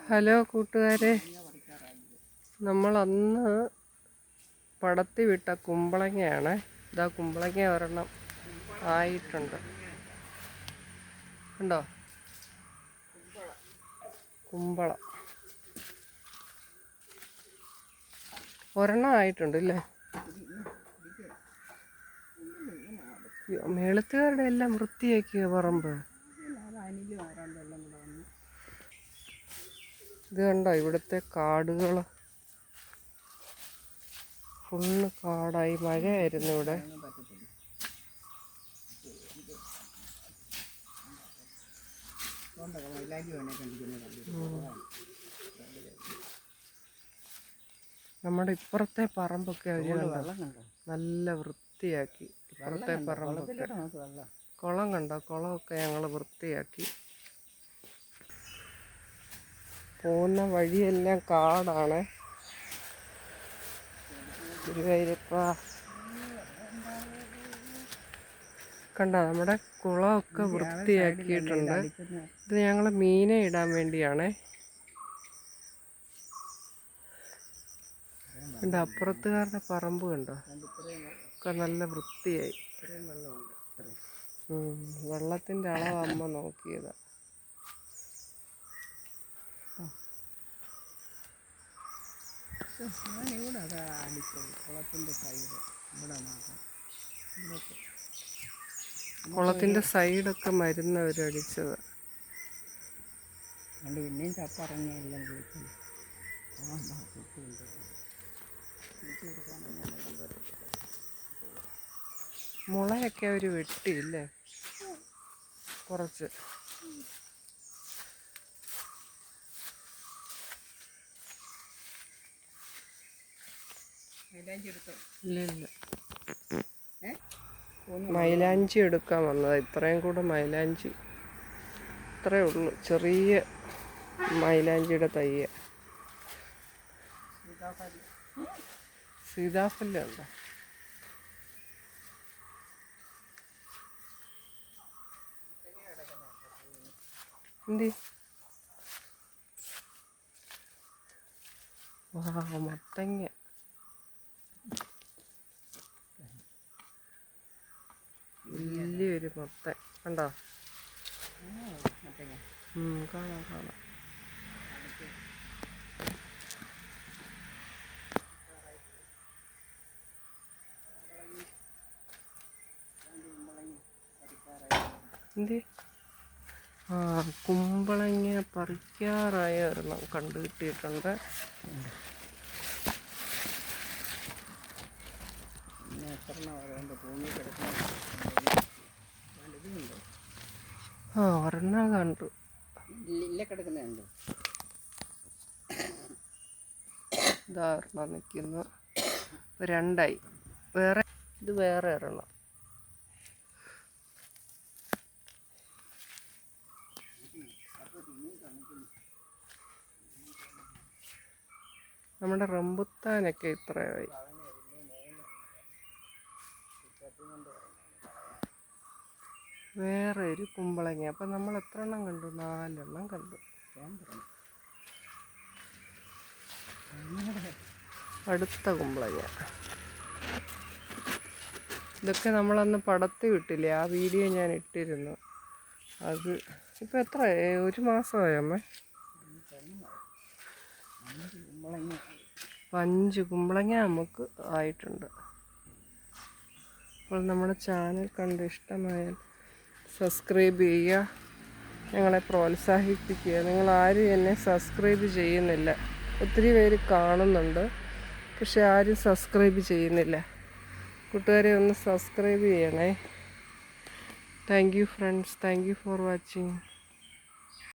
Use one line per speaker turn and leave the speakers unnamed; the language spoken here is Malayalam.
ഹലോ കൂട്ടുകാരെ, നമ്മൾ അന്ന് പടത്തി വിട്ട കുമ്പളങ്ങയാണ്. ഇതാ കുമ്പളങ്ങ ഒരെണ്ണം ആയിട്ടുണ്ട്, കണ്ടോ? കുമ്പളം ഒരെണ്ണം ആയിട്ടുണ്ട് ഇല്ലേ? മേളത്തുകാരുടെ എല്ലാം വൃത്തിയാക്കിയ പറമ്പ്. ഇത് കണ്ടോ, ഇവിടുത്തെ കാടുകൾ ഫുള്ള് കാടായി. മഴയായിരുന്നു ഇവിടെ. നമ്മുടെ ഇപ്പുറത്തെ പറമ്പൊക്കെ അവർ നല്ല വൃത്തിയാക്കി. ഇപ്പുറത്തെ പറമ്പൊക്കെ കുളം കണ്ടോ, കുളമൊക്കെ ഞങ്ങൾ വൃത്തിയാക്കി. പോകുന്ന വഴിയെല്ലാം കാടാണ്. കണ്ടോ, നമ്മുടെ കുളമൊക്കെ വൃത്തിയാക്കിയിട്ടുണ്ട്. ഇത് ഞങ്ങൾ മീനെ ഇടാൻ വേണ്ടിയാണേ. കണ്ടോ, അപ്പുറത്തുകാരുടെ പറമ്പ് കണ്ടോ, ഒക്കെ നല്ല വൃത്തിയായി. വെള്ളത്തിൻ്റെ അളവ് അമ്മ നോക്കിയതാ. കുളത്തിൻ്റെ സൈഡൊക്കെ മരുന്ന് അവരടിച്ചത്.
പിന്നെയും ചപ്പറങ്ങിയെല്ലാം കുളിക്കുന്നു.
മുളയൊക്കെ അവർ വെട്ടിയില്ലേ കുറച്ച്. ഇല്ല, മൈലാഞ്ചി എടുക്കാൻ വന്നതാ. ഇത്രയും കൂടെ മൈലാഞ്ചി, ഇത്രേ ഉള്ളൂ, ചെറിയ മൈലാഞ്ചിയുടെ തയ്യ. സീതാഫലം ഉണ്ടോ? എന്തി മത്തങ്ങ. വലിയൊരു മത്തൻ കണ്ടോ? കാണാം കാണാം. എന്തി കുമ്പളങ്ങ പറിക്കാറായ ഒരെണ്ണം കണ്ടു കിട്ടിയിട്ടുണ്ട്. ഒരെണ്ണം കണ്ടു. ഇതാ ഒരെണ്ണം നിൽക്കുന്നു. രണ്ടായി. വേറെ ഇത് വേറെ ഒരെണ്ണം. നമ്മുടെ റംബുത്താനൊക്കെ ഇത്രയായി. വേറെ ഒരു കുമ്പളങ്ങ. അപ്പം നമ്മൾ എത്ര എണ്ണം കണ്ടു? 4 എണ്ണം കണ്ടു. അടുത്ത കുമ്പളങ്ങ. ഇതൊക്കെ നമ്മളന്ന് പടത്തി വിട്ടില്ലേ, ആ വീഡിയോ ഞാൻ ഇട്ടിരുന്നു. അത് ഇപ്പം എത്ര, 1 മാസമായോ അമ്മേ? 5 കുമ്പളങ്ങ നമുക്ക് ആയിട്ടുണ്ട്. അപ്പോൾ നമ്മുടെ ചാനൽ കണ്ട് ഇഷ്ടമായാൽ സബ്സ്ക്രൈബ് ചെയ്യുക, ഞങ്ങളെ പ്രോത്സാഹിപ്പിക്കുക. നിങ്ങളാരും എന്നെ സബ്സ്ക്രൈബ് ചെയ്യുന്നില്ല. ഒത്തിരി പേര് കാണുന്നുണ്ട്, പക്ഷെ ആരും സബ്സ്ക്രൈബ് ചെയ്യുന്നില്ല. കൂട്ടുകാരെ ഒന്ന് സബ്സ്ക്രൈബ് ചെയ്യണേ. Thank you friends, thank you for watching.